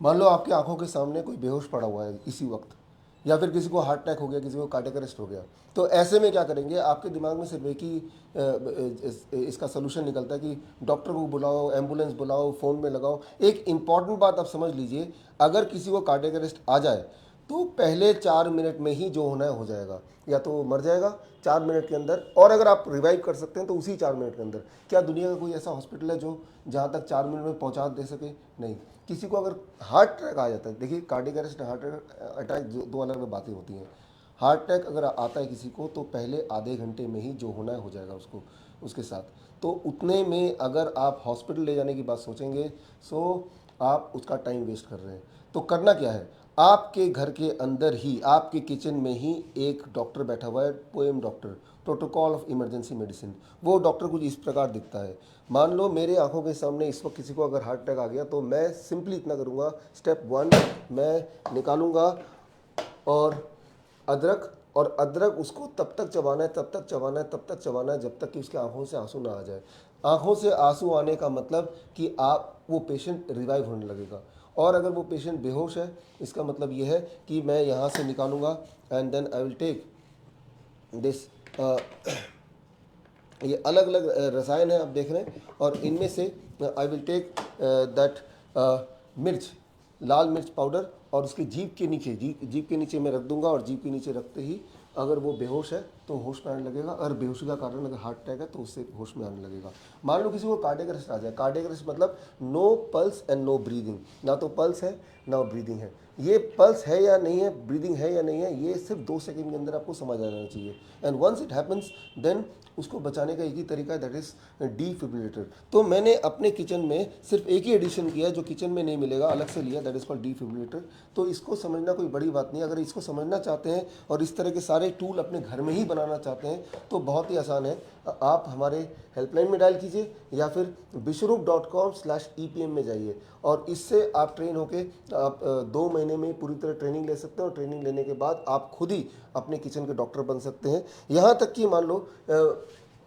मान लो आपकी आंखों के सामने कोई बेहोश पड़ा हुआ है इसी वक्त, या फिर किसी को हार्ट अटैक हो गया, किसी को कार्डियक अरेस्ट हो गया, तो ऐसे में क्या करेंगे? आपके दिमाग में सिर्फ एक ही इसका सोल्यूशन निकलता है कि डॉक्टर को बुलाओ, एम्बुलेंस बुलाओ, फ़ोन में लगाओ। एक इंपॉर्टेंट बात आप समझ लीजिए, अगर किसी को कार्डियक अरेस्ट आ जाए तो पहले 4 मिनट में ही जो होना है हो जाएगा, या तो वो मर जाएगा 4 मिनट के अंदर, और अगर आप रिवाइव कर सकते हैं तो उसी 4 मिनट के अंदर। क्या दुनिया का कोई ऐसा हॉस्पिटल है जो जहाँ तक 4 मिनट में पहुँचा दे सके? नहीं। किसी को अगर हार्ट अटैक आ जाता है, देखिए कार्डियक अरेस्ट हार्ट अटैक दो अलग अलग बातें होती हैं। हार्ट अटैक अगर आता है किसी को तो पहले आधे घंटे में ही जो होना है हो जाएगा उसको, उसके साथ। तो उतने में अगर आप हॉस्पिटल ले जाने की बात सोचेंगे, सो आप उसका टाइम वेस्ट कर रहे हैं। तो करना क्या है, आपके घर के अंदर ही, आपके किचन में ही एक डॉक्टर बैठा हुआ है, poem doctor, protocol of emergency medicine. वो डॉक्टर कुछ इस प्रकार दिखता है। मान लो मेरे आंखों के सामने इस वक्त किसी को अगर हार्ट अटैक आ गया तो मैं सिंपली इतना करूँगा, स्टेप 1 मैं निकालूंगा और अदरक, और अदरक उसको तब तक चबाना है, तब तक चबाना है, तब तक चबाना है जब तक कि उसकी आंखों से आंसू ना आ जाए। आंखों से आंसू आने का मतलब कि आप वो पेशेंट रिवाइव होने लगेगा। और अगर वो पेशेंट बेहोश है, इसका मतलब ये है कि मैं यहाँ से निकालूंगा and then I will take this, ये अलग अलग रसायन है आप देख रहे हैं, और इनमें से आई विल टेक दैट मिर्च, लाल मिर्च पाउडर, और उसकी जीभ के नीचे, जीभ के नीचे मैं रख दूंगा, और जीभ के नीचे रखते ही अगर वो बेहोश है तो होश में आने लगेगा। अगर बेहोशी का कारण अगर हार्ट अटैक है तो उससे होश में आने लगेगा। मान लो किसी को कार्डियक अरेस्ट आ जाए, कार्डियक अरेस्ट मतलब no pulse and no breathing, ना तो पल्स है ना ब्रीदिंग है। ये पल्स है या नहीं है, ब्रीदिंग है या नहीं है, ये सिर्फ 2 सेकंड के अंदर आपको समझ आ जाना चाहिए। And once it happens then उसको बचाने का एक ही तरीका है, दैट इज डिफिब्रिलेटर। तो मैंने अपने किचन में सिर्फ एक ही एडिशन किया है जो किचन में नहीं मिलेगा, अलग से लिया, दैट इज कॉल्ड डिफिब्रिलेटर। तो इसको समझना कोई बड़ी बात नहीं है। अगर इसको समझना चाहते हैं और इस तरह के सारे टूल अपने घर में ही बनाना चाहते हैं तो बहुत ही आसान है। आप हमारे हेल्पलाइन में डायल कीजिए या फिर विश्वरूप.com/EPM में जाइए, और इससे आप ट्रेन होके आप 2 महीने में पूरी तरह ट्रेनिंग ले सकते हैं, और ट्रेनिंग लेने के बाद आप खुद ही अपने किचन के डॉक्टर बन सकते हैं। यहाँ तक कि मान लो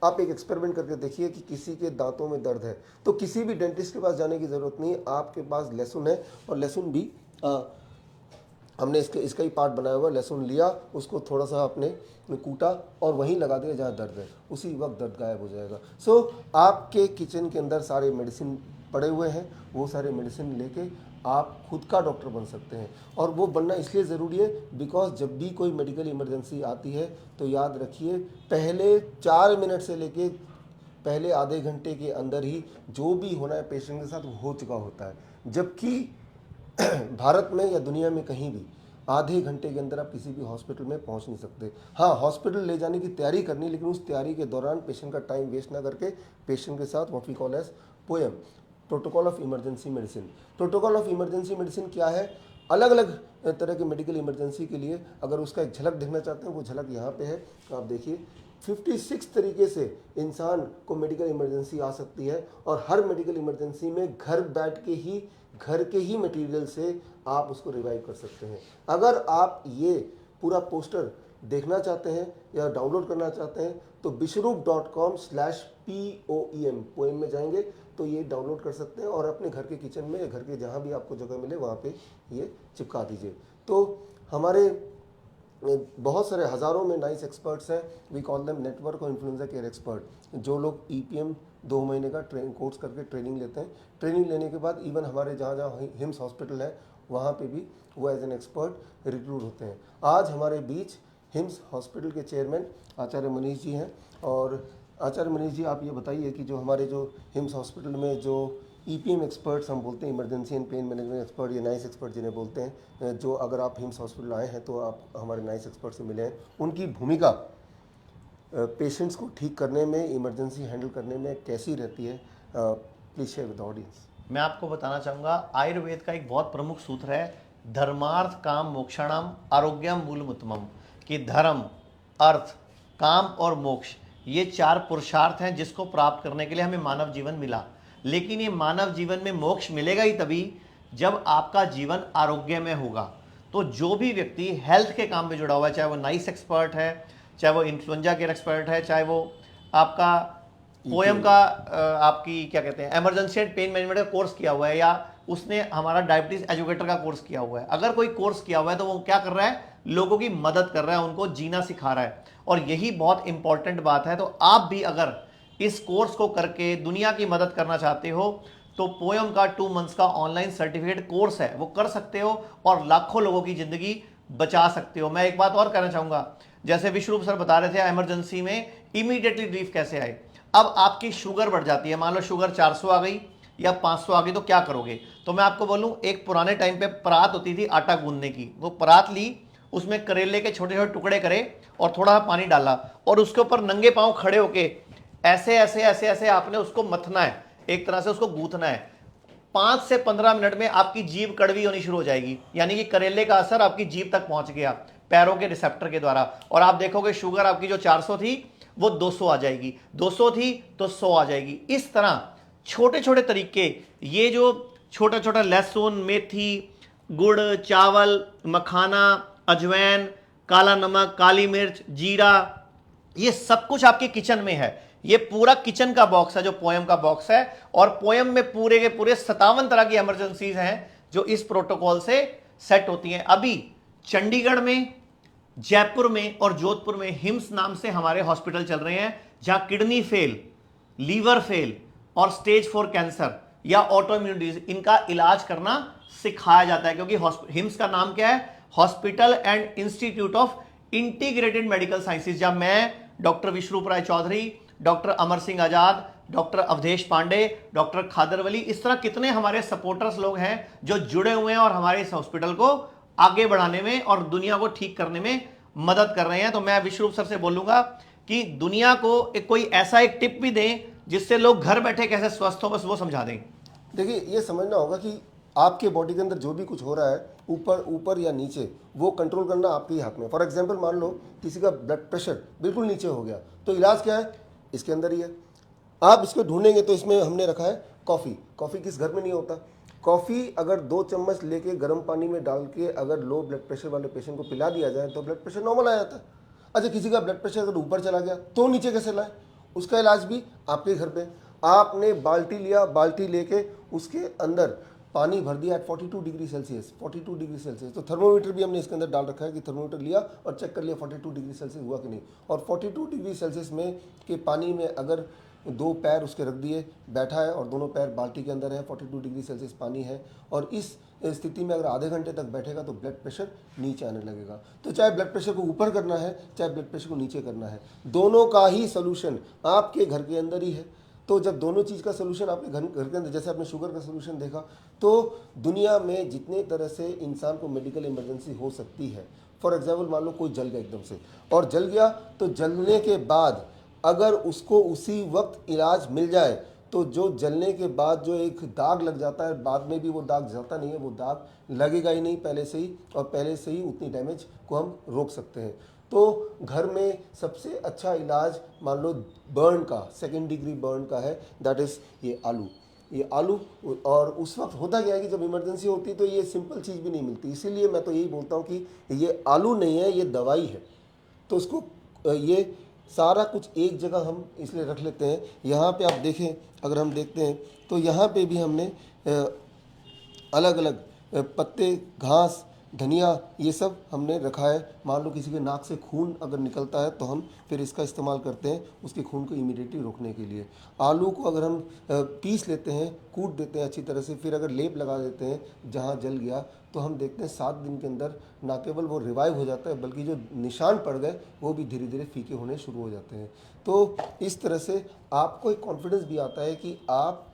आप एक एक्सपेरिमेंट करके देखिए कि किसी के दांतों में दर्द है तो किसी भी डेंटिस्ट के पास जाने की ज़रूरत नहीं है। आपके पास लहसुन है, और लहसुन भी हमने इसका ही पार्ट बनाया हुआ, लहसुन लिया, उसको थोड़ा सा आपने कूटा और वहीं लगा दिया जहाँ दर्द है, उसी वक्त दर्द गायब हो जाएगा। सो आपके किचन के अंदर सारे मेडिसिन पड़े हुए हैं, वो सारे मेडिसिन लेके आप खुद का डॉक्टर बन सकते हैं। और वो बनना इसलिए ज़रूरी है बिकॉज जब भी कोई मेडिकल इमरजेंसी आती है तो याद रखिए, पहले 4 मिनट से लेके पहले आधे घंटे के अंदर ही जो भी होना है पेशेंट के साथ वो हो चुका होता है। जबकि भारत में या दुनिया में कहीं भी आधे घंटे के अंदर आप किसी भी हॉस्पिटल में पहुंच नहीं सकते। हाँ, हॉस्पिटल ले जाने की तैयारी करनी, लेकिन उस तैयारी के दौरान पेशेंट का टाइम वेस्ट ना करके पेशेंट के साथ what we call as poem, protocol of emergency medicine. Protocol of emergency medicine क्या है? अलग अलग तरह के मेडिकल इमरजेंसी के लिए अगर उसका एक झलक देखना चाहते हैं, वो झलक यहाँ पे है, आप देखिए। 56 तरीके से इंसान को मेडिकल इमरजेंसी आ सकती है, और हर मेडिकल इमरजेंसी में घर बैठ के ही, घर के ही मटेरियल से आप उसको रिवाइव कर सकते हैं। अगर आप ये पूरा पोस्टर देखना चाहते हैं या डाउनलोड करना चाहते हैं तो विश्वरूप.com/POEM पोएम में जाएंगे तो ये डाउनलोड कर सकते हैं, और अपने घर के किचन में, घर के जहाँ भी आपको जगह मिले वहाँ पे ये चिपका दीजिए। तो हमारे बहुत सारे हज़ारों में नाइस एक्सपर्ट्स हैं, वी कॉल देम नेटवर्क और इन्फ्लुएंजा केयर एक्सपर्ट, जो लोग EPM 2 महीने का कोर्स करके ट्रेनिंग लेते हैं। ट्रेनिंग लेने के बाद इवन हमारे जहाँ जहाँ हिम्स हॉस्पिटल है वहाँ पे भी वो एज एन एक्सपर्ट रिक्रूट होते हैं। आज हमारे बीच हिम्स हॉस्पिटल के चेयरमैन आचार्य मनीष जी हैं। और आचार्य मनीष जी, आप ये बताइए कि जो हमारे जो हिम्स हॉस्पिटल में जो EPM एक्सपर्ट्स हम बोलते हैं, emergency and pain management expert या नाइस एक्सपर्ट जिन्हें बोलते हैं, जो अगर आप हिम्स हॉस्पिटल आए हैं तो आप हमारे नाइस एक्सपर्ट से मिले हैं, उनकी भूमिका पेशेंट्स को ठीक करने में, इमरजेंसी हैंडल करने में कैसी रहती है? Please share with audience. मैं आपको बताना चाहूँगा, आयुर्वेद का एक बहुत प्रमुख सूत्र है, धर्मार्थ काम मोक्षणम आरोग्यम मूलमुत्तमम, कि धर्म, अर्थ, काम और मोक्ष, ये 4 पुरुषार्थ हैं जिसको प्राप्त करने के लिए हमें मानव जीवन मिला। लेकिन ये मानव जीवन में मोक्ष मिलेगा ही तभी जब आपका जीवन आरोग्य में होगा। तो जो भी व्यक्ति हेल्थ के काम में जुड़ा हुआ है, चाहे वो नाइस एक्सपर्ट है, चाहे वो इन्फ्लुएंजा केयर एक्सपर्ट है, चाहे वो आपका पोएम का आपकी क्या कहते हैं इमरजेंसी एंड पेन मैनेजमेंट का कोर्स किया हुआ है, या उसने हमारा डायबिटीज एजुकेटर का कोर्स किया हुआ है। अगर कोई कोर्स किया हुआ है तो वो क्या कर रहा है, लोगों की मदद कर रहा है, उनको जीना सिखा रहा है, और यही बहुत इंपॉर्टेंट बात है। तो आप भी अगर इस कोर्स को करके दुनिया की मदद करना चाहते हो तो पोयम का 2 मंथ्स का ऑनलाइन सर्टिफिकेट कोर्स है वो कर सकते हो और लाखों लोगों की जिंदगी बचा सकते हो। मैं एक बात और कहना चाहूंगा, जैसे विश्वरूप सर बता रहे थे इमरजेंसी में इमीडिएटली रिलीफ कैसे आए। अब आपकी शुगर बढ़ जाती है, मान लो शुगर 400 आ गई या 500 आ गई, तो क्या करोगे। तो मैं आपको बोलूं, एक पुराने टाइम पे परात होती थी आटा गूंदने की, वो परात ली, उसमें करेले के छोटे छोटे टुकड़े करे और थोड़ा पानी डाला और उसके ऊपर नंगे पांव खड़े होके ऐसे ऐसे ऐसे ऐसे आपने उसको मथना है, एक तरह से उसको गूंथना है। 5 से 15 मिनट में आपकी जीभ कड़वी होनी शुरू हो जाएगी, यानी कि करेले का असर आपकी जीभ तक पहुंच गया पैरों के रिसेप्टर के द्वारा, और आप देखोगे शुगर आपकी जो 400 थी वो 200 आ जाएगी, 200 थी तो 100 आ जाएगी। इस तरह छोटे छोटे तरीके, ये जो छोटा छोटा लहसुन, मेथी, गुड़, चावल, मखाना, अजवैन, काला नमक, काली मिर्च, जीरा, ये सब कुछ आपके किचन में है। ये पूरा किचन का बॉक्स है जो पोयम का बॉक्स है, और पोयम में पूरे के पूरे 57 तरह की इमरजेंसीज हैं जो इस प्रोटोकॉल से सेट होती हैं। अभी चंडीगढ़ में, जयपुर में और जोधपुर में हिम्स नाम से हमारे हॉस्पिटल चल रहे हैं, जहां किडनी फेल, लीवर फेल और स्टेज 4 कैंसर या ऑटोइम्यून डिजीज, इनका इलाज करना सिखाया जाता है। क्योंकि हिम्स का नाम क्या है, hospital and institute of integrated medical sciences, जहां मैं, डॉक्टर विश्वरूप राय चौधरी, डॉक्टर अमर सिंह आजाद, डॉक्टर अवधेश पांडे, डॉक्टर खादरवली, इस तरह कितने हमारे सपोर्टर्स लोग हैं जो जुड़े हुए हैं और हमारे इस हॉस्पिटल को आगे बढ़ाने में और दुनिया को ठीक करने में मदद कर रहे हैं। तो मैं विश्वरूप सर से बोलूंगा कि दुनिया को कोई ऐसा एक टिप भी दें जिससे लोग घर बैठे कैसे स्वस्थ हो, बस वो समझा दें। देखिए, ये समझना होगा कि आपके बॉडी के अंदर जो भी कुछ हो रहा है, ऊपर ऊपर या नीचे, वो कंट्रोल करना आपके ही हाथ में। फॉर एग्जांपल, मान लो किसी का ब्लड प्रेशर बिल्कुल नीचे हो गया, तो इलाज क्या है, इसके अंदर ही है। आप इसको ढूंढेंगे तो इसमें हमने रखा है कॉफ़ी। कॉफ़ी किस घर में नहीं होता। कॉफ़ी अगर 2 चम्मच लेके गर्म पानी में डाल के अगर लो ब्लड प्रेशर वाले पेशेंट को पिला दिया जाए तो ब्लड प्रेशर नॉर्मल आ जाता है। अच्छा, किसी का ब्लड प्रेशर अगर ऊपर चला गया तो नीचे कैसे लाए, उसका इलाज भी आपके घर पे। आपने बाल्टी लिया, बाल्टी लेके उसके अंदर पानी भर दिया at 42 degree celsius, 42 degree celsius. तो थर्मोमीटर भी हमने इसके अंदर डाल रखा है कि थर्मोमीटर लिया और चेक कर लिया 42 डिग्री सेल्सियस हुआ कि नहीं। और 42 डिग्री सेल्सियस में के पानी में अगर 2 पैर उसके रख दिए, बैठा है और दोनों पैर बाल्टी के अंदर है, 42 डिग्री सेल्सियस पानी है, और इस स्थिति में अगर आधे घंटे तक बैठेगा तो ब्लड प्रेशर नीचे आने लगेगा। तो चाहे ब्लड प्रेशर को ऊपर करना है, चाहे ब्लड प्रेशर को नीचे करना है, दोनों का ही सोल्यूशन आपके घर के अंदर ही है। तो जब दोनों चीज़ का सोल्यूशन आपके घर के अंदर, जैसे आपने शुगर का सोल्यूशन देखा, तो दुनिया में जितने तरह से इंसान को मेडिकल इमरजेंसी हो सकती है, फॉर एग्जाम्पल मान लो कोई जल गया एकदम से, और जल गया तो जलने के बाद अगर उसको उसी वक्त इलाज मिल जाए तो जो जलने के बाद जो एक दाग लग जाता है, बाद में भी वो दाग जाता नहीं है, वो दाग लगेगा ही नहीं पहले से ही, और पहले से ही उतनी डैमेज को हम रोक सकते हैं। तो घर में सबसे अच्छा इलाज मान लो बर्न का, 2nd डिग्री बर्न का है, दैट इज़ ये आलू। और उस वक्त होता क्या है कि जब इमरजेंसी होती है तो ये सिंपल चीज़ भी नहीं मिलती, इसीलिए मैं तो यही बोलता हूँ कि ये आलू नहीं है, ये दवाई है। तो उसको ये सारा कुछ एक जगह हम इसलिए रख लेते हैं। यहाँ पे आप देखें, अगर हम देखते हैं तो यहाँ पे भी हमने अलग अलग पत्ते, घास, धनिया, ये सब हमने रखा है। मान लो किसी के नाक से खून अगर निकलता है तो हम फिर इसका इस्तेमाल करते हैं उसके खून को इमीडिएटली रोकने के लिए। आलू को अगर हम पीस लेते हैं, कूट देते हैं अच्छी तरह से, फिर अगर लेप लगा देते हैं जहाँ जल गया, तो हम देखते हैं 7 दिन के अंदर ना केवल वो रिवाइव हो जाता है, बल्कि जो निशान पड़ गए वो भी धीरे धीरे फीके होने शुरू हो जाते हैं। तो इस तरह से आपको एक कॉन्फिडेंस भी आता है कि आप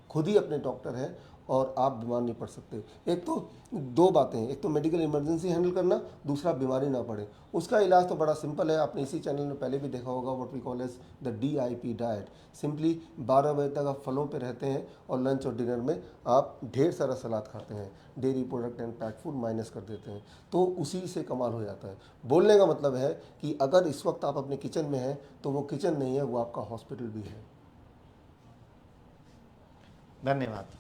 खुद ही अपने डॉक्टर हैं और आप बीमार नहीं पड़ सकते। एक तो 2 बातें हैं, एक तो मेडिकल इमरजेंसी हैंडल करना, दूसरा बीमारी ना पड़े। उसका इलाज तो बड़ा सिंपल है, आपने इसी चैनल में पहले भी देखा होगा, what we call as the DIP diet. Simply 12 बजे तक आप फलों पे रहते हैं और लंच और डिनर में आप ढेर सारा सलाद खाते हैं, dairy product and packed food minus कर देते हैं, तो उसी से कमाल हो जाता है। बोलने का मतलब है कि अगर इस वक्त आप अपने किचन में हैं तो वो किचन नहीं है, वो आपका हॉस्पिटल भी है। धन्यवाद।